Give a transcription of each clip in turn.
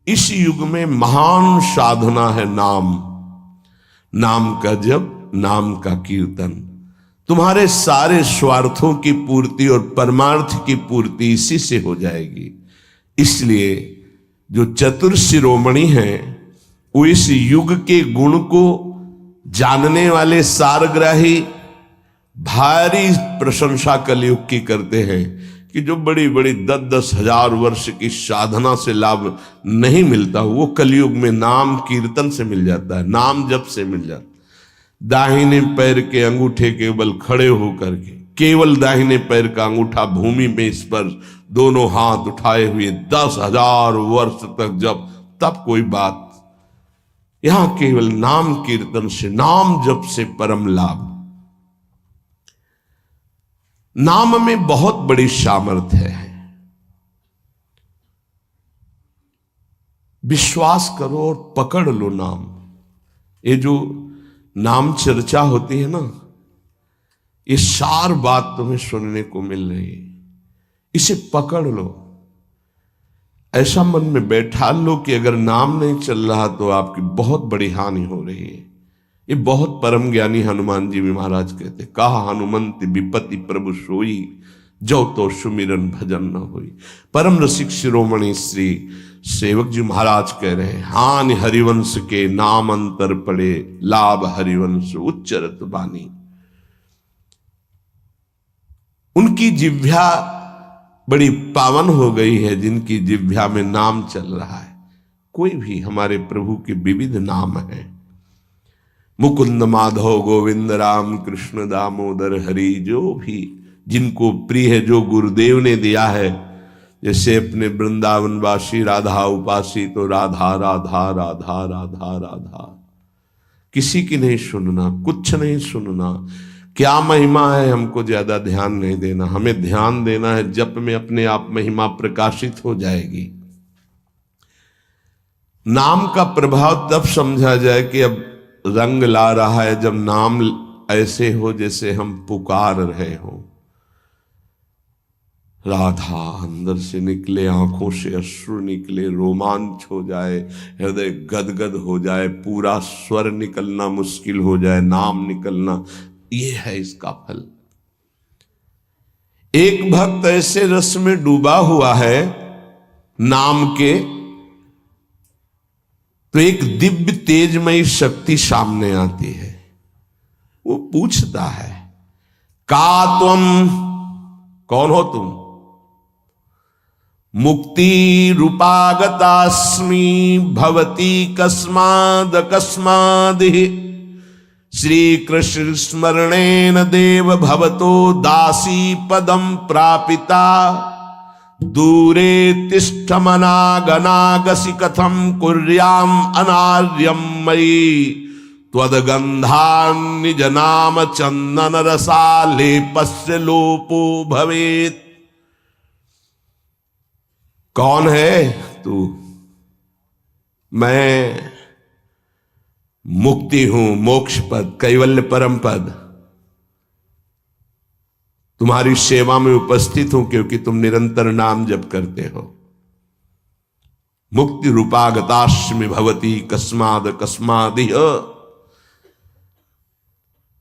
इस युग में महान साधना है नाम, नाम का जप, नाम का कीर्तन। तुम्हारे सारे स्वार्थों की पूर्ति और परमार्थ की पूर्ति इसी से हो जाएगी। इसलिए जो चतुर शिरोमणि हैं वो इस युग के गुण को जानने वाले सारग्राही भारी प्रशंसा कलयुग की करते हैं कि जो बड़ी बड़ी 10-10 हजार वर्ष की साधना से लाभ नहीं मिलता वो कलयुग में नाम कीर्तन से मिल जाता है, नाम जप से मिल जाता है। दाहिने पैर के अंगूठे के बल खड़े होकर के केवल दाहिने पैर का अंगूठा भूमि में स्पर्श, दोनों हाथ उठाए हुए 10,000 वर्ष तक जब, तब कोई बात। यहां केवल नाम कीर्तन से, नाम जप से परम लाभ। नाम में बहुत बड़ी सामर्थ्य है। विश्वास करो और पकड़ लो नाम। ये जो नाम चर्चा होती है ना, ये सार बात तुम्हें सुनने को मिल रही है, इसे पकड़ लो। ऐसा मन में बैठा लो कि अगर नाम नहीं चल रहा तो आपकी बहुत बड़ी हानि हो रही है। ये बहुत परम ज्ञानी हनुमान जी भी महाराज कहते, कहा हनुमंत विपत्ति प्रभु सोई, जो तो सुमिरन भजन न होई। परम रसिक शिरोमणि श्री सेवक जी महाराज कह रहे हैं, हानि हरिवंश के नाम अंतर पड़े, लाभ हरिवंश उच्चरत बानी। उनकी जिह्वा बड़ी पावन हो गई है जिनकी जिह्वा में नाम चल रहा है। कोई भी हमारे प्रभु के विविध नाम हैं, मुकुंद माधव गोविंद राम कृष्ण दामोदर हरि, जो भी जिनको प्रिय है, जो गुरुदेव ने दिया है। जैसे अपने वृंदावनवासी राधा उपासी तो राधा राधा राधा राधा राधा, किसी की नहीं सुनना, कुछ नहीं सुनना। क्या महिमा है हमको ज्यादा ध्यान नहीं देना, हमें ध्यान देना है जप में अपने आप महिमा प्रकाशित हो जाएगी। नाम का प्रभाव तब समझा जाए कि अब रंग ला रहा है जब नाम ऐसे हो जैसे हम पुकार रहे हो। राधा अंदर से निकले, आंखों से अश्रु निकले, रोमांच हो जाए, हृदय गदगद हो जाए, पूरा स्वर निकलना मुश्किल हो जाए, नाम निकलना, ये है इसका फल। एक भक्त ऐसे रस में डूबा हुआ है नाम के, तो एक दिव्य तेजमयी शक्ति सामने आती है। वो पूछता है, का तुम, कौन हो तुम? मुक्ति रूपागतास्मि भवती कस्माद कस्मादिहि, श्री कृष्ण स्मरणेन देव भवतो दासी पदम प्रापिता, दूरे तिष्ठमनागनागसि कथम कुर्याम अनार्यम मयि, त्वदगंधान् निज नाम चंदन रसालेपस्य लोपो भवेत्। कौन है तू? मैं मुक्ति हूं, मोक्ष पद, कैवल्य परम पद। तुम्हारी सेवा में उपस्थित हूं क्योंकि तुम निरंतर नाम जप करते हो। मुक्ति रूपागतास्मि भवती कस्माद कस्मादिह,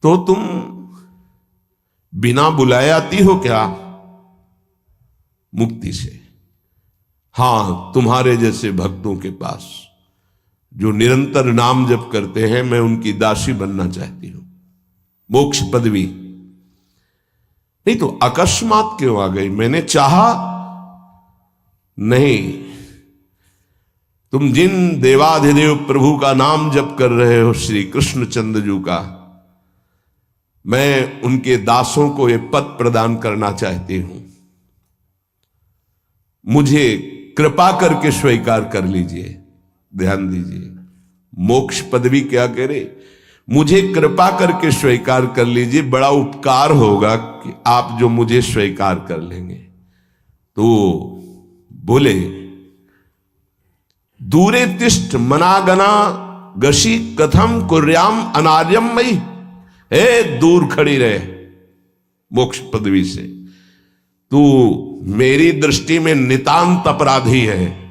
तो तुम बिना बुलाए आती हो क्या? मुक्ति से। हां, तुम्हारे जैसे भक्तों के पास जो निरंतर नाम जप करते हैं, मैं उनकी दासी बनना चाहती हूं, मोक्ष पदवी। नहीं तो अकस्मात क्यों आ गई? मैंने चाहा नहीं। तुम जिन देवाधिदेव प्रभु का नाम जप कर रहे हो, श्री कृष्ण चंद्र का, मैं उनके दासों को ये पद प्रदान करना चाहती हूं। मुझे कृपा करके स्वीकार कर लीजिए। ध्यान दीजिए, मोक्ष पदवी क्या करे? मुझे कृपा करके स्वीकार कर लीजिए, बड़ा उपकार होगा कि आप जो मुझे स्वीकार कर लेंगे। तो बोले, दूरे तिष्ठ मनागना गशी कथम कुर्याम अनार्यम मयि, हे दूर खड़ी रहे मोक्ष पदवी से, तू मेरी दृष्टि में नितांत अपराधी है।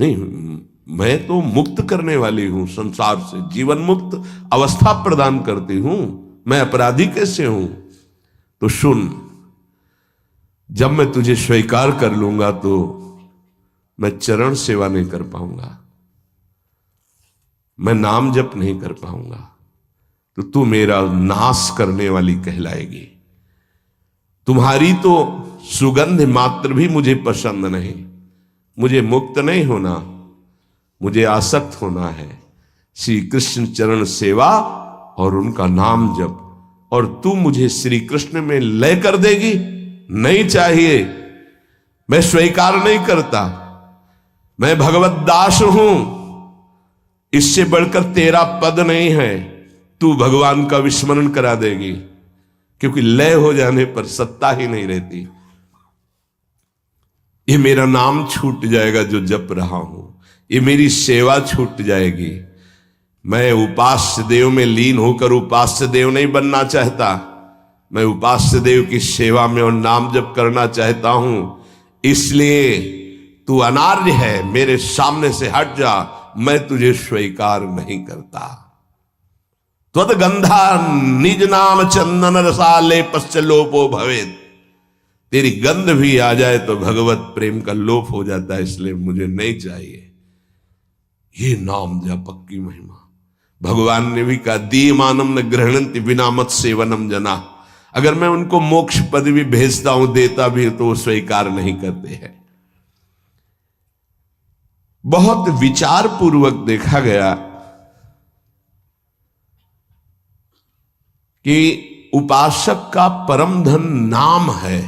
नहीं, मैं तो मुक्त करने वाली हूं संसार से, जीवन मुक्त अवस्था प्रदान करती हूं, मैं अपराधी कैसे हूं? तो सुन, जब मैं तुझे स्वीकार कर लूंगा तो मैं चरण सेवा नहीं कर पाऊंगा, मैं नाम जप नहीं कर पाऊंगा, तो तू मेरा नाश करने वाली कहलाएगी। तुम्हारी तो सुगंध मात्र भी मुझे पसंद नहीं। मुझे मुक्त नहीं होना, मुझे आसक्त होना है श्री कृष्ण चरण सेवा और उनका नाम जप। और तू मुझे श्री कृष्ण में लय कर देगी? नहीं चाहिए, मैं स्वीकार नहीं करता। मैं भगवत दास हूं, इससे बढ़कर तेरा पद नहीं है। तू भगवान का विस्मरण करा देगी, क्योंकि लय हो जाने पर सत्ता ही नहीं रहती। ये मेरा नाम छूट जाएगा जो जप रहा हूं, ये मेरी सेवा छूट जाएगी। मैं उपास्य देव में लीन होकर उपास्य देव नहीं बनना चाहता, मैं उपास्य देव की सेवा में और नाम जप करना चाहता हूं। इसलिए तू अनार्य है, मेरे सामने से हट जा, मैं तुझे स्वीकार नहीं करता। त्वद्गंधा निज नाम चंदन रसाले पश्चलोपो भवेत। तेरी गंध भी आ जाए तो भगवत प्रेम का लोप हो जाता है, इसलिए मुझे नहीं चाहिए। ये नाम जप की महिमा। भगवान ने भी कहा, दीयमानम न गृह्णन्ति विना मत सेवनम जना। अगर मैं उनको मोक्ष पद भी भेजता हूं, देता भी तो वो स्वीकार नहीं करते हैं। बहुत विचार पूर्वक देखा गया कि उपासक का परम धन नाम है।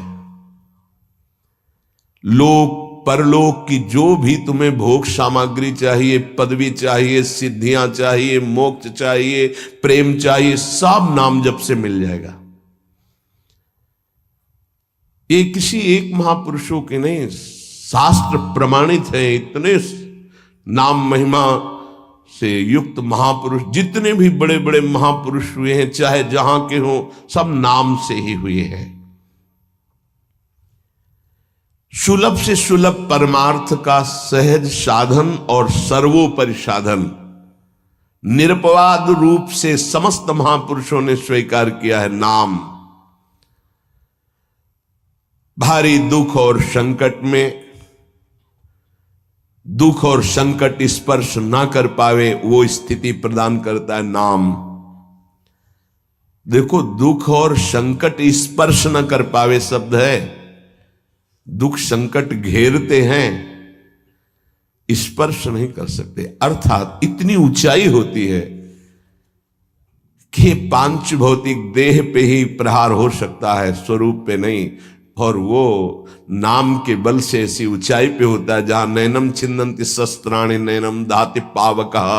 लोक परलोक की जो भी तुम्हें भोग सामग्री चाहिए, पदवी चाहिए, सिद्धियां चाहिए, मोक्ष चाहिए, प्रेम चाहिए, सब नाम जप से मिल जाएगा। ये किसी एक महापुरुषों के नहीं, शास्त्र प्रमाणित है। इतने नाम महिमा से युक्त महापुरुष, जितने भी बड़े बड़े महापुरुष हुए हैं, चाहे जहां के हों, सब नाम से ही हुए हैं। सुलभ से सुलभ परमार्थ का सहज साधन और सर्वोपरि साधन निरपवाद रूप से समस्त महापुरुषों ने स्वीकार किया है नाम। भारी दुख और संकट में, दुख और संकट स्पर्श ना कर पावे, वो स्थिति प्रदान करता है नाम। देखो, दुख और संकट स्पर्श न कर पावे शब्द है। दुख संकट घेरते हैं, स्पर्श नहीं कर सकते। अर्थात इतनी ऊंचाई होती है कि पांच भौतिक देह पे ही प्रहार हो सकता है, स्वरूप पे नहीं। और वो नाम के बल से ऐसी ऊंचाई पे होता है जहां नैनम छिन्नन्ति शस्त्राणि नैनम दाति पावकः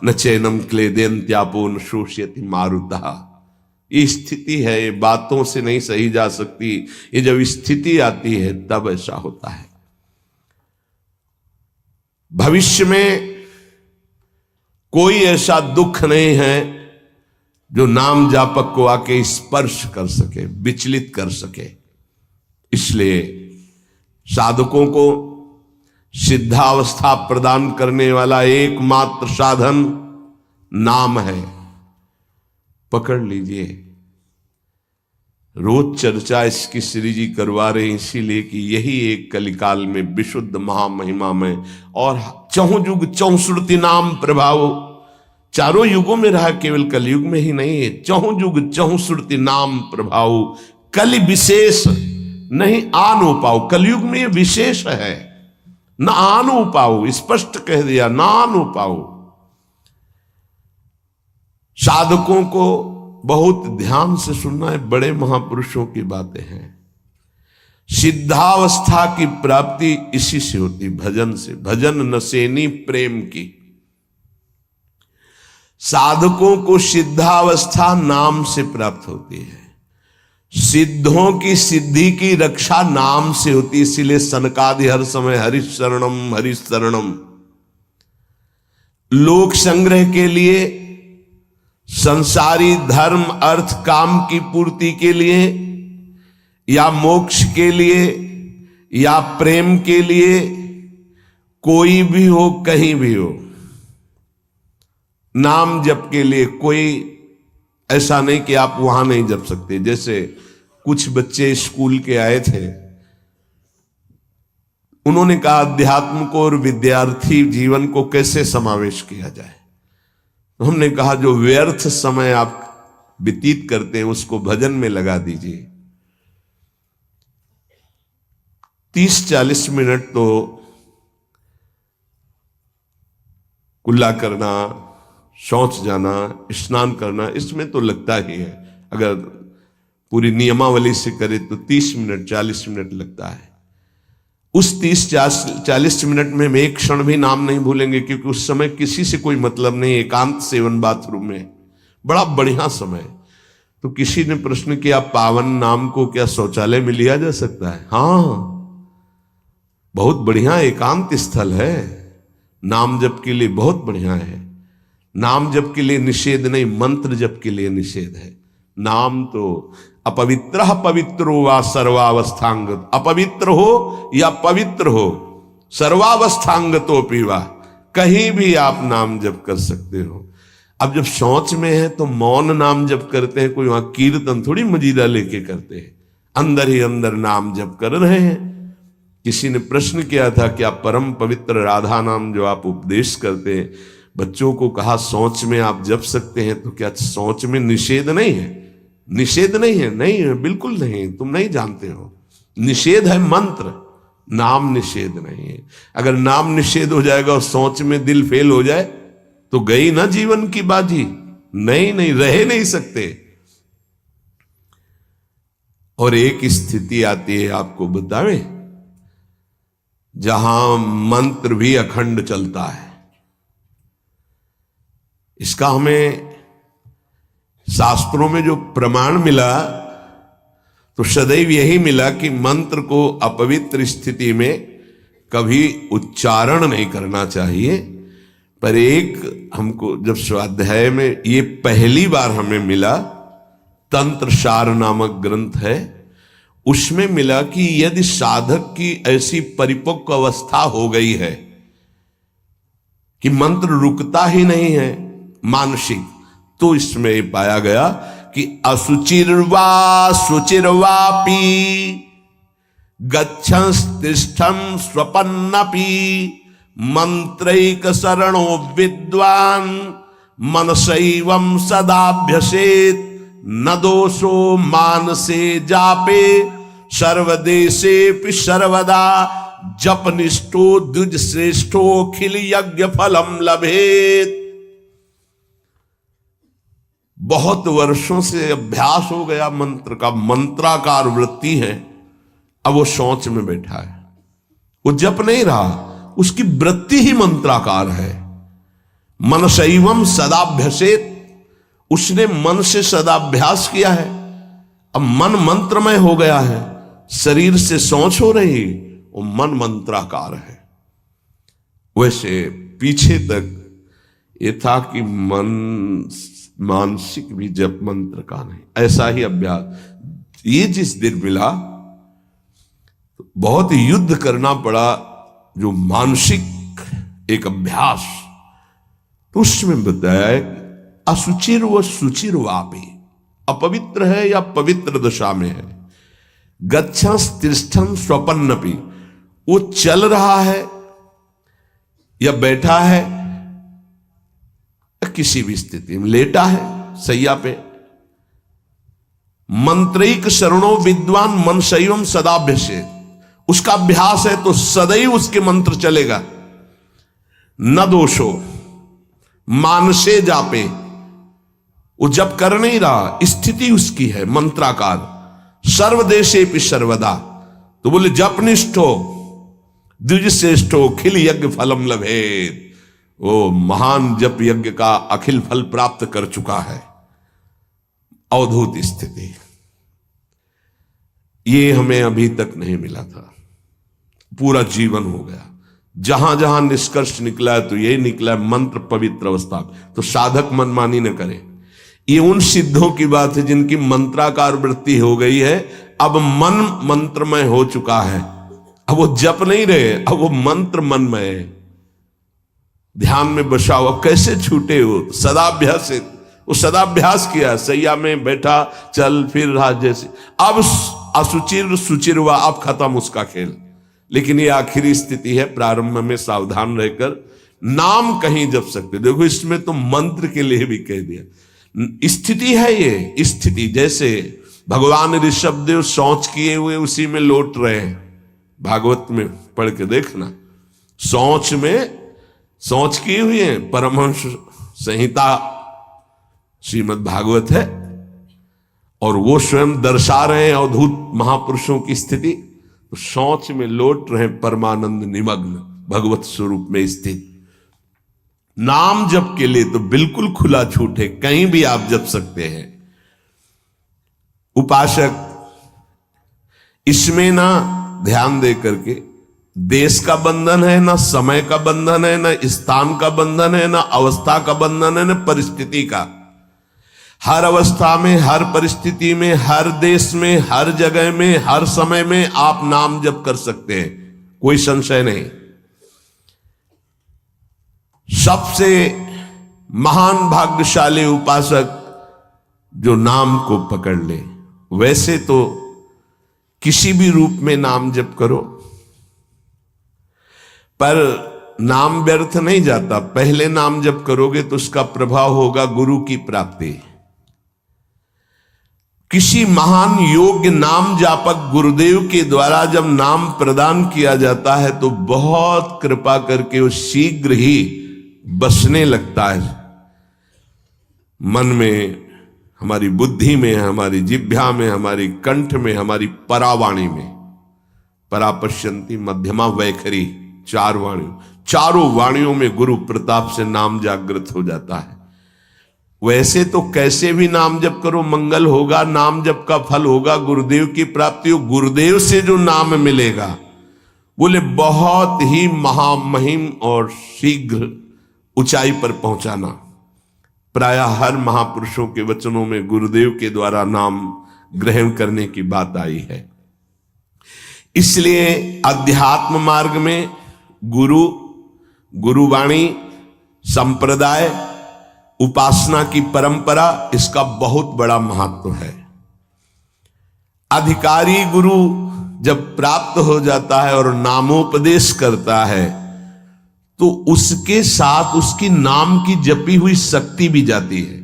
न चैनम क्लेदयन्त्यापो न शोष्यति मारुतः। ये स्थिति है, ये बातों से नहीं सही जा सकती। ये जब स्थिति आती है तब ऐसा होता है। भविष्य में कोई ऐसा दुख नहीं है जो नाम जापक को आके स्पर्श कर सके, विचलित कर सके। इसलिए साधकों को सिद्धावस्था प्रदान करने वाला एकमात्र साधन नाम है। पकड़ लीजिए। रोज चर्चा इसकी श्री जी करवा रहे हैं, इसीलिए कि यही एक कलिकाल में विशुद्ध महामहिमा में और चहुं युग चौसुरति नाम प्रभाव, चारों युगों में रहा, केवल कलयुग में ही नहीं है। चहुं युग चहुसुरति नाम प्रभाव, कलि विशेष नहीं आनो पाओ। कलयुग में ये विशेष है, न आनो पाओ, स्पष्ट कह दिया, ना आनो पाओ। साधकों को बहुत ध्यान से सुनना है, बड़े महापुरुषों की बातें हैं। सिद्धावस्था की प्राप्ति इसी से होती, भजन से। भजन नसेनी प्रेम की। साधकों को सिद्धावस्था नाम से प्राप्त होती है। सिद्धों की सिद्धि की रक्षा नाम से होती, इसीलिए सनकादि हर समय हरिशरणम हरिशरणम। लोक संग्रह के लिए, संसारी धर्म अर्थ काम की पूर्ति के लिए, या मोक्ष के लिए, या प्रेम के लिए कोई भी हो, कहीं भी हो, नाम जप के लिए कोई ऐसा नहीं कि आप वहां नहीं जप सकते। जैसे कुछ बच्चे स्कूल के आए थे, उन्होंने कहा अध्यात्म को और विद्यार्थी जीवन को कैसे समावेश किया जाए। तो हमने कहा जो व्यर्थ समय आप व्यतीत करते हैं उसको भजन में लगा दीजिए। 30-40 मिनट तो कुल्ला करना, शौच जाना, स्नान करना, इसमें तो लगता ही है। अगर पूरी नियमावली से करे तो 30 मिनट 40 मिनट लगता है। उस 30-40 मिनट में हम एक क्षण भी नाम नहीं भूलेंगे, क्योंकि उस समय किसी से कोई मतलब नहीं, एकांत सेवन बाथरूम में, बड़ा बढ़िया समय। तो किसी ने प्रश्न किया पावन नाम को क्या शौचालय में लिया जा सकता है? हाँ, बहुत बढ़िया एकांत स्थल है, नाम जप के लिए बहुत बढ़िया है। नाम जप के लिए निषेध नहीं, मंत्र जप के लिए निषेध है। नाम तो अपवित्र पवित्रो वा सर्वावस्थांगत, अपवित्र हो या पवित्र हो, सर्वावस्थांगतो पीवा, कहीं भी आप नाम जप कर सकते हो। अब जब शौच में है तो मौन नाम जप करते हैं, कोई वहां कीर्तन थोड़ी मजीरा लेके करते हैं, अंदर ही अंदर नाम जप कर रहे हैं। किसी ने प्रश्न किया था कि आप परम पवित्र राधा नाम जो आप उपदेश करते हैं, बच्चों को कहा शौच में आप जप सकते हैं, तो क्या शौच में निषेध नहीं है? निषेध नहीं है, नहीं है, बिल्कुल नहीं, तुम नहीं जानते हो। निषेध है मंत्र, नाम निषेध नहीं है। अगर नाम निषेध हो जाएगा और शौच में दिल फेल हो जाए तो गई ना जीवन की बाजी, नहीं नहीं, रह नहीं सकते। और एक स्थिति आती है, आपको बतावे, जहां मंत्र भी अखंड चलता है। इसका हमें शास्त्रों में जो प्रमाण मिला तो सदैव यही मिला कि मंत्र को अपवित्र स्थिति में कभी उच्चारण नहीं करना चाहिए। पर एक हमको जब स्वाध्याय में ये पहली बार हमें मिला, तंत्र सार नामक ग्रंथ है, उसमें मिला कि यदि साधक की ऐसी परिपक्व अवस्था हो गई है कि मंत्र रुकता ही नहीं है मानसिक, तो इसमें पाया गया कि असुचिर्वा शुचिर्वापि गच्छंस्तिष्ठं स्वपन्नपि मंत्रैक शरणो विद्वान् मनसैवं सदाभ्यसेत् न दोषो मानसे जापे सर्वदेशेपि सर्वदा जपनिष्ठो द्विज श्रेष्ठो खिल यज्ञ फलम लभेत। बहुत वर्षों से अभ्यास हो गया मंत्र का, मंत्राकार वृत्ति है, अब वो शौच में बैठा है, वो जप नहीं रहा, उसकी वृत्ति ही मंत्राकार है। मनसैवम सदाभ्यसेत, उसने मन से सदाभ्यास किया है, अब मन मंत्रमय हो गया है, शरीर से शौच हो रही, वो मन मंत्राकार है। वैसे पीछे तक ये था कि मन मानसिक भी जप मंत्र का नहीं, ऐसा ही अभ्यास। ये जिस दिन मिला तो बहुत युद्ध करना पड़ा, जो मानसिक एक अभ्यास, तो उसमें बताया असुचिर व सुचिर वापी, अपवित्र है या पवित्र दशा में है, गच्छंस तिष्ठं स्वपन्नपि, वो चल रहा है या बैठा है, किसी भी स्थिति में लेटा है सैया पे, मंत्रिक शरणों विद्वान मनसैवम सदाभ्यसेत, उसका अभ्यास है तो सदैव उसके मंत्र चलेगा। न दोषो मानसे जापे, वो जब कर नहीं रहा, स्थिति उसकी है मंत्राकार, सर्वदेशे पि सर्वदा, तो बोले जपनिष्ठो द्विज श्रेष्ठो खिल यज्ञ फलम लभेत, वो महान जप यज्ञ का अखिल फल प्राप्त कर चुका है। अवधूत स्थिति, ये हमें अभी तक नहीं मिला था, पूरा जीवन हो गया। जहां जहां निष्कर्ष निकला है तो यही निकला है, मंत्र पवित्र अवस्था। तो साधक मनमानी न करे, ये उन सिद्धों की बात है जिनकी मंत्राकार वृत्ति हो गई है, अब मन मंत्रमय हो चुका है, अब वो जप नहीं रहे, अब वो मंत्र मन में है, ध्यान में बसा हुआ। कैसे छूटे वो? सदाभ्यास से, वो सदाभ्यास किया, सैया में बैठा, चल फिर रहा जैसे। अब असुचिर सुचिर हुआ, अब खत्म उसका खेल। लेकिन ये आखिरी स्थिति है, प्रारंभ में सावधान रहकर नाम कहीं जप सकते। देखो इसमें तो मंत्र के लिए भी कह दिया, स्थिति है ये स्थिति। जैसे भगवान ऋषभदेव शौच किए हुए उसी में लौट रहे हैं, भागवत में पढ़ के देखना, शौच में शौच किए हुए हैं। परमहंस संहिता श्रीमद् भागवत है, और वो स्वयं दर्शा रहे हैं अवधूत महापुरुषों की स्थिति। तो शौच में लौट रहे परमानंद निमग्न, भगवत स्वरूप में स्थित। नाम जप के लिए तो बिल्कुल खुला छूट है, कहीं भी आप जप सकते हैं। उपासक इसमें ना ध्यान दे करके, देश का बंधन है, ना समय का बंधन है, ना स्थान का बंधन है, ना अवस्था का बंधन है, ना परिस्थिति का। हर अवस्था में, हर परिस्थिति में, हर देश में, हर जगह में, हर समय में आप नाम जप कर सकते हैं, कोई संशय नहीं। सबसे महान भाग्यशाली उपासक जो नाम को पकड़ ले। वैसे तो किसी भी रूप में नाम जप करो, पर नाम व्यर्थ नहीं जाता। पहले नाम जप करोगे तो उसका प्रभाव होगा गुरु की प्राप्ति। किसी महान योग्य नाम जापक गुरुदेव के द्वारा जब नाम प्रदान किया जाता है तो बहुत कृपा करके वो शीघ्र ही बसने लगता है मन में, हमारी बुद्धि में, हमारी जिह्वा में, हमारी कंठ में, हमारी परावाणी में। परापश्यंती मध्यमा वैखरी, चार वाणियों, चारों वाणियों में गुरु प्रताप से नाम जागृत हो जाता है। वैसे तो कैसे भी नाम जप करो मंगल होगा, नाम जप का फल होगा, गुरुदेव की प्राप्ति हो। गुरुदेव से जो नाम मिलेगा बोले बहुत ही महामहिम और शीघ्र ऊंचाई पर पहुंचाना। प्रायः हर महापुरुषों के वचनों में गुरुदेव के द्वारा नाम ग्रहण करने की बात आई है। इसलिए अध्यात्म मार्ग में गुरु, गुरुवाणी, संप्रदाय, उपासना की परंपरा, इसका बहुत बड़ा महत्व है। अधिकारी गुरु जब प्राप्त हो जाता है और नामोपदेश करता है तो उसके साथ उसकी नाम की जपी हुई शक्ति भी जाती है।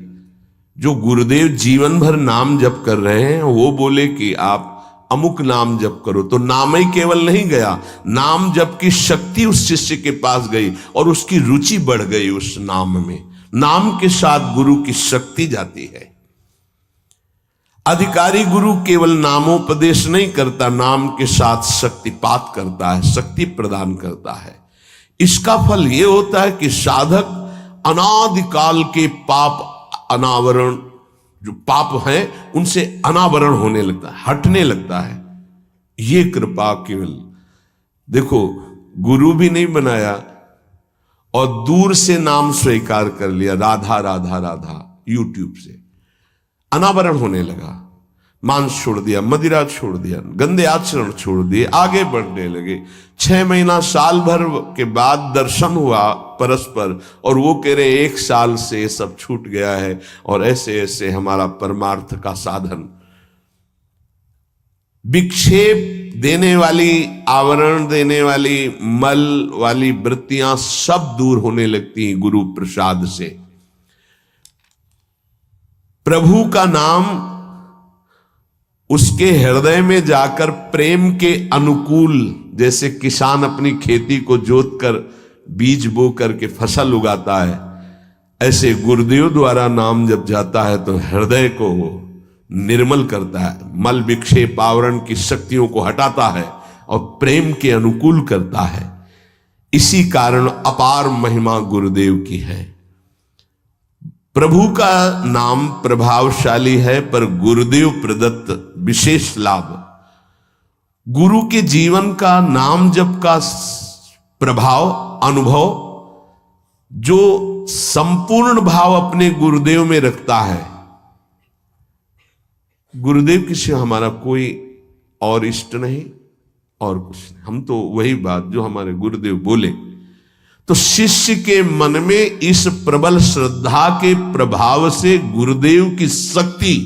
जो गुरुदेव जीवन भर नाम जप कर रहे हैं वो बोले कि आप अमुक नाम जप करो, तो नाम ही केवल नहीं गया, नाम जप की शक्ति उस शिष्य के पास गई और उसकी रुचि बढ़ गई उस नाम में। नाम के साथ गुरु की शक्ति जाती है। अधिकारी गुरु केवल नामोपदेश नहीं करता, नाम के साथ शक्तिपात करता है, शक्ति प्रदान करता है। इसका फल यह होता है कि साधक अनादिकाल के पाप अनावरण, जो पाप हैं उनसे अनावरण होने लगता है, हटने लगता है। ये कृपा केवल देखो, गुरु भी नहीं बनाया और दूर से नाम स्वीकार कर लिया, राधा राधा राधा, यूट्यूब से अनावरण होने लगा। मांस छोड़ दिया, मदिरा छोड़ दिया, गंदे आचरण छोड़ दिए, आगे बढ़ने लगे। 6 महीना साल भर के बाद दर्शन हुआ परस्पर और वो कह रहे 1 साल से ये सब छूट गया है और ऐसे ऐसे हमारा परमार्थ का साधन। विक्षेप देने वाली, आवरण देने वाली, मल वाली वृत्तियां सब दूर होने लगती हैं गुरु प्रसाद से। प्रभु का नाम उसके हृदय में जाकर प्रेम के अनुकूल, जैसे किसान अपनी खेती को जोत कर बीज बो करके फसल उगाता है, ऐसे गुरुदेव द्वारा नाम जब जाता है तो हृदय को निर्मल करता है, मल विक्षेप आवरण की शक्तियों को हटाता है और प्रेम के अनुकूल करता है। इसी कारण अपार महिमा गुरुदेव की है। प्रभु का नाम प्रभावशाली है, पर गुरुदेव प्रदत्त विशेष लाभ। गुरु के जीवन का नाम जप का प्रभाव, अनुभव, जो संपूर्ण भाव अपने गुरुदेव में रखता है। गुरुदेव के सिवा हमारा कोई और इष्ट नहीं और कुछ नहीं। हम तो वही बात जो हमारे गुरुदेव बोले। तो शिष्य के मन में इस प्रबल श्रद्धा के प्रभाव से गुरुदेव की शक्ति,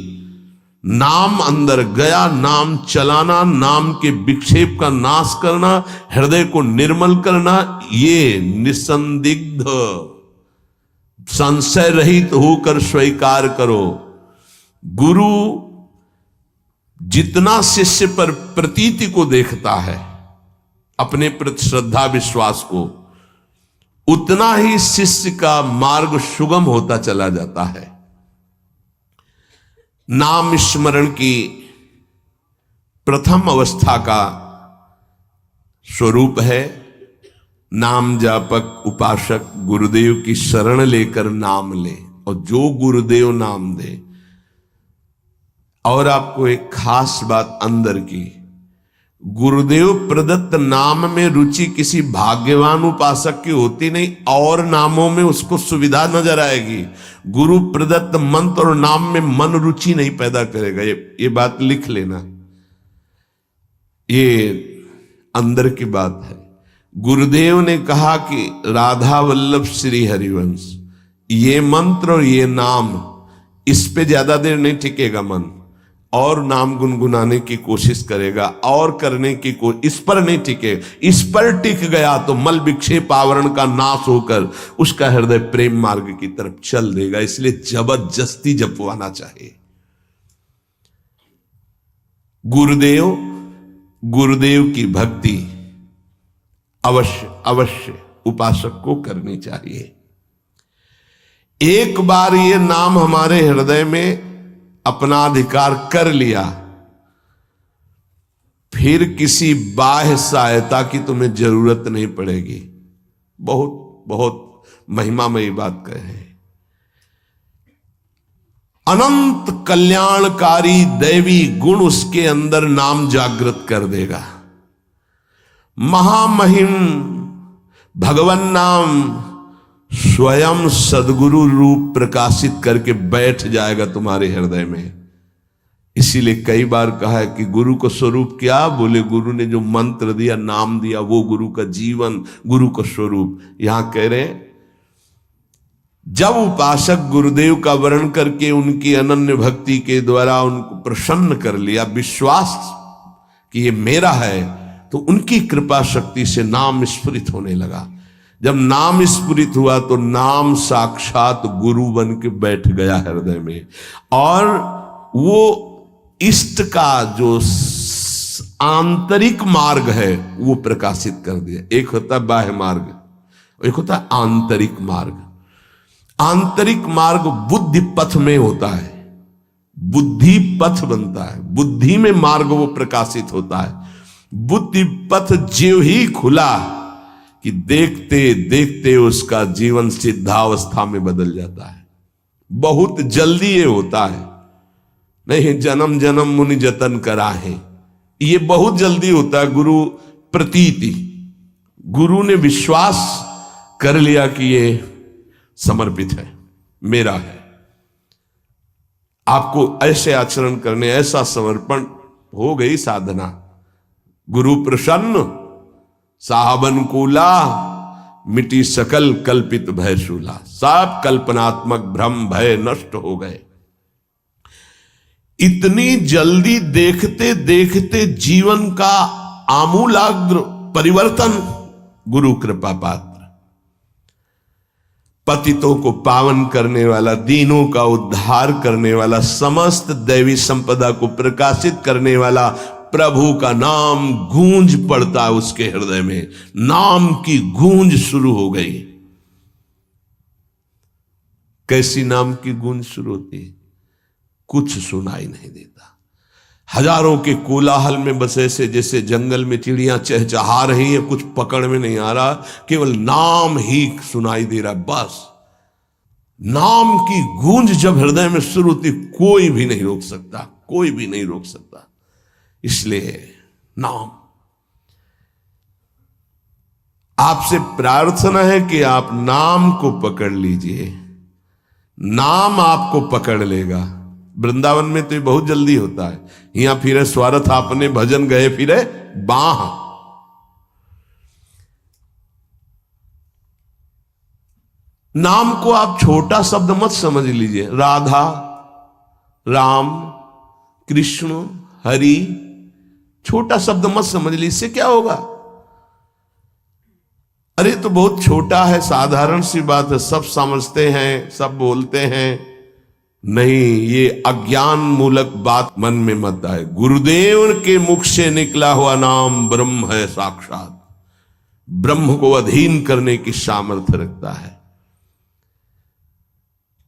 नाम अंदर गया, नाम चलाना, नाम के विक्षेप का नाश करना, हृदय को निर्मल करना, ये निसंदिग्ध संशय रहित होकर स्वीकार करो। गुरु जितना शिष्य पर प्रतीति को देखता है, अपने प्रति श्रद्धा विश्वास को, उतना ही शिष्य का मार्ग सुगम होता चला जाता है। नाम स्मरण की प्रथम अवस्था का स्वरूप है नाम जापक उपासक गुरुदेव की शरण लेकर नाम ले, और जो गुरुदेव नाम दे। और आपको एक खास बात अंदर की, गुरुदेव प्रदत्त नाम में रुचि किसी भाग्यवान उपासक की होती नहीं, और नामों में उसको सुविधा नजर आएगी। गुरु प्रदत्त मंत्र और नाम में मन रुचि नहीं पैदा करेगा। ये बात लिख लेना, ये अंदर की बात है। गुरुदेव ने कहा कि राधा वल्लभ श्री हरिवंश, ये मंत्र और ये नाम, इस पे ज्यादा देर नहीं टिकेगा मन, और नाम गुनगुनाने की कोशिश करेगा, और करने की इस पर नहीं टिके। इस पर टिक गया तो मल विक्षेप आवरण का नाश होकर उसका हृदय प्रेम मार्ग की तरफ चल देगा। इसलिए जबरदस्ती जपवाना चाहिए। गुरुदेव की भक्ति अवश्य उपासक को करनी चाहिए। एक बार ये नाम हमारे हृदय में अपना अधिकार कर लिया, फिर किसी बाह्य सहायता की तुम्हें जरूरत नहीं पड़ेगी। बहुत बहुत महिमामयी बात कहे। अनंत कल्याणकारी दैवी गुण उसके अंदर नाम जागृत कर देगा। महामहिम भगवान नाम स्वयं सदगुरु रूप प्रकाशित करके बैठ जाएगा तुम्हारे हृदय में। इसीलिए कई बार कहा है कि गुरु का स्वरूप क्या? बोले गुरु ने जो मंत्र दिया, नाम दिया, वो गुरु का जीवन, गुरु का स्वरूप। यहां कह रहे हैं जब उपासक गुरुदेव का वर्ण करके उनकी अनन्य भक्ति के द्वारा उनको प्रसन्न कर लिया, विश्वास कि ये मेरा है, तो उनकी कृपा शक्ति से नाम स्फुरित होने लगा। जब नाम स्फुरित हुआ तो नाम साक्षात गुरु बन के बैठ गया हृदय में, और वो इष्ट का जो आंतरिक मार्ग है वो प्रकाशित कर दिया। एक होता है बाह्य मार्ग, एक होता है आंतरिक मार्ग। आंतरिक मार्ग बुद्धि पथ में होता है, बुद्धि पथ बनता है, बुद्धि में मार्ग वो प्रकाशित होता है। बुद्धि पथ ज्यों ही खुला कि देखते देखते उसका जीवन सिद्धावस्था में बदल जाता है। बहुत जल्दी ये होता है, नहीं जन्म जन्म मुनि जतन करा है, ये बहुत जल्दी होता है। गुरु प्रतीति, गुरु ने विश्वास कर लिया कि ये समर्पित है, मेरा है। आपको ऐसे आचरण करने, ऐसा समर्पण, हो गई साधना। गुरु प्रसन्न साहब अनुकूला, मिटी सकल कल्पित भय शूला। सब कल्पनात्मक भ्रम भय नष्ट हो गए। इतनी जल्दी देखते देखते जीवन का आमूलाग्र परिवर्तन गुरु कृपा पात्र, पतितों को पावन करने वाला, दीनों का उद्धार करने वाला, समस्त दैवी संपदा को प्रकाशित करने वाला प्रभु का नाम गूंज पड़ता है उसके हृदय में। नाम की गूंज शुरू हो गई। कैसी नाम की गूंज शुरू होती है? कुछ सुनाई नहीं देता। हजारों के कोलाहल में बस ऐसे जैसे जंगल में चिड़ियां चहचहा रही हैं, कुछ पकड़ में नहीं आ रहा, केवल नाम ही सुनाई दे रहा है। बस नाम की गूंज जब हृदय में शुरू होती, कोई भी नहीं रोक सकता, कोई भी नहीं रोक सकता। इसलिए नाम, आपसे प्रार्थना है कि आप नाम को पकड़ लीजिए, नाम आपको पकड़ लेगा। वृंदावन में तो ये बहुत जल्दी होता है। यहां फिरे स्वार्थ आपने भजन गए फिरे बाह, नाम को आप छोटा शब्द मत समझ लीजिए। राधा, राम, कृष्ण, हरि, छोटा शब्द मत समझ लीजिए। इससे क्या होगा? अरे तो बहुत छोटा है, साधारण सी बात है, सब समझते हैं, सब बोलते हैं। नहीं, ये अज्ञान मूलक बात मन में मत आए। गुरुदेव के मुख से निकला हुआ नाम ब्रह्म है साक्षात। ब्रह्म को अधीन करने की सामर्थ्य रखता है।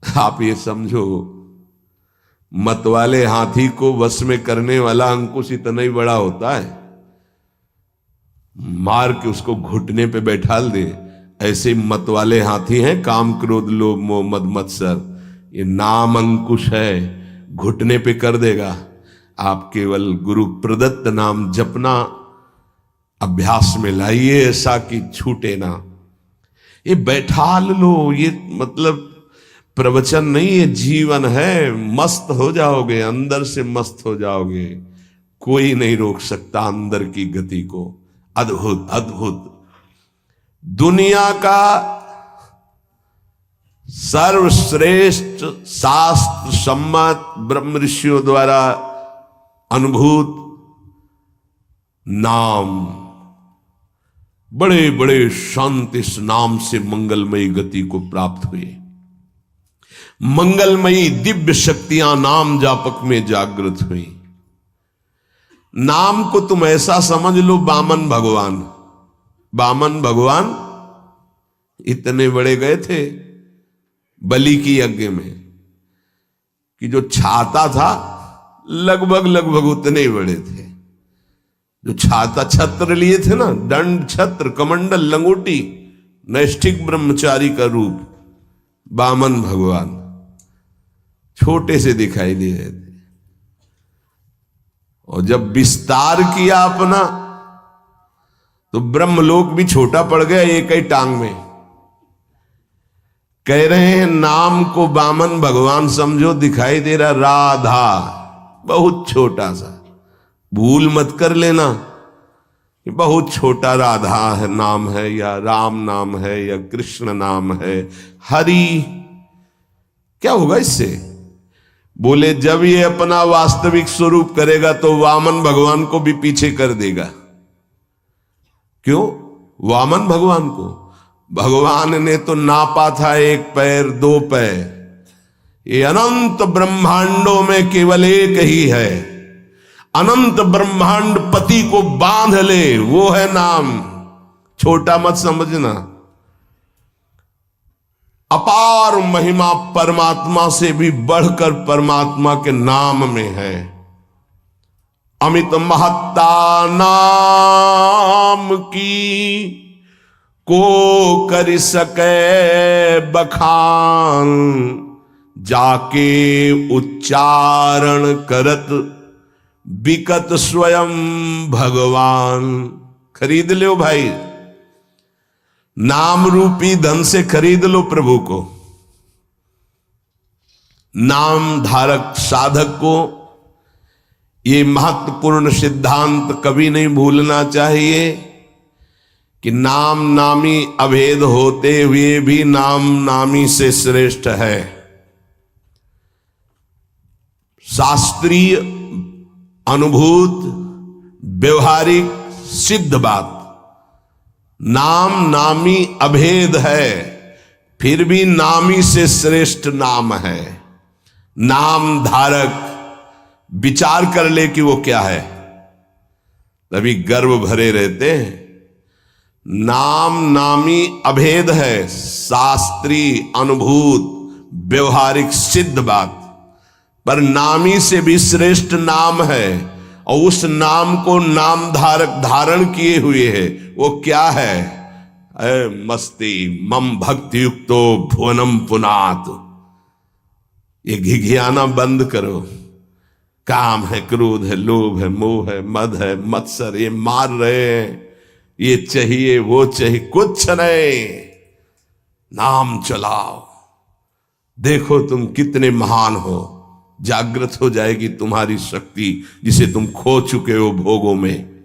आप ये समझो, मतवाले हाथी को वश में करने वाला अंकुश इतना ही बड़ा होता है, मार के उसको घुटने पे बैठाल दे। ऐसे मतवाले हाथी हैं काम, क्रोध, लोभ, मोह, मद, मत्सर। ये नाम अंकुश है, घुटने पे कर देगा। आप केवल गुरु प्रदत्त नाम जपना अभ्यास में लाइए, ऐसा कि छूटे ना। ये बैठाल लो, ये मतलब प्रवचन नहीं, ये जीवन है। मस्त हो जाओगे, अंदर से मस्त हो जाओगे। कोई नहीं रोक सकता अंदर की गति को। अद्भुत अद्भुत। दुनिया का सर्वश्रेष्ठ शास्त्र सम्मत ब्रह्म ऋषियों द्वारा अनुभूत नाम, बड़े बड़े संत इस नाम से मंगलमयी गति को प्राप्त हुए। मंगलमयी दिव्य शक्तियां नाम जापक में जागृत हुई। नाम को तुम ऐसा समझ लो, वामन भगवान। वामन भगवान इतने बड़े गए थे बलि की यज्ञ में कि जो छाता था लगभग लगभग उतने ही बड़े थे। जो छाता, छत्र लिए थे ना, दंड, छत्र, कमंडल, लंगोटी, नैष्ठिक ब्रह्मचारी का रूप, वामन भगवान छोटे से दिखाई दे रहे थे। और जब विस्तार किया अपना तो ब्रह्मलोक भी छोटा पड़ गया एक ही टांग में। कह रहे हैं नाम को वामन भगवान समझो, दिखाई दे रहा राधा, बहुत छोटा सा। भूल मत कर लेना कि बहुत छोटा राधा है नाम है, या राम नाम है, या कृष्ण नाम है, हरि। क्या होगा इससे? बोले जब ये अपना वास्तविक स्वरूप करेगा तो वामन भगवान को भी पीछे कर देगा। क्यों? वामन भगवान को भगवान ने तो नापा था 1 पैर 2 पैर। ये अनंत ब्रह्मांडों में केवल एक ही है। अनंत ब्रह्मांड पति को बांध ले, वो है नाम। छोटा मत समझना। अपार महिमा परमात्मा से भी बढ़कर परमात्मा के नाम में है। अमित महत्ता नाम की को कर सके बखान, जाके उच्चारण करत बिकत स्वयं भगवान। खरीद लो भाई, नाम रूपी धन से खरीद लो प्रभु को। नाम धारक साधक को ये महत्वपूर्ण सिद्धांत कभी नहीं भूलना चाहिए कि नाम नामी अभेद होते हुए भी नाम नामी से श्रेष्ठ है। शास्त्रीय, अनुभूत, व्यवहारिक, सिद्ध बात, नाम नामी अभेद है, फिर भी नामी से श्रेष्ठ नाम है। नाम धारक विचार कर ले कि वो क्या है, तभी गर्व भरे रहते हैं। नाम नामी अभेद है, शास्त्रीय, अनुभूत, व्यवहारिक, सिद्ध बात, पर नामी से भी श्रेष्ठ नाम है। और उस नाम को नाम धारक धारण किए हुए है, वो क्या है? मस्ती मम भक्ति युक्तो भुवनम पुनात। ये घिघियाना बंद करो। काम है, क्रोध है, लोभ है, मोह है, मद है, मत्सर, ये मार रहे हैं, ये चाहिए वो चाहिए, कुछ नहीं। नाम चलाओ, देखो तुम कितने महान हो। जागृत हो जाएगी तुम्हारी शक्ति जिसे तुम खो चुके हो भोगों में।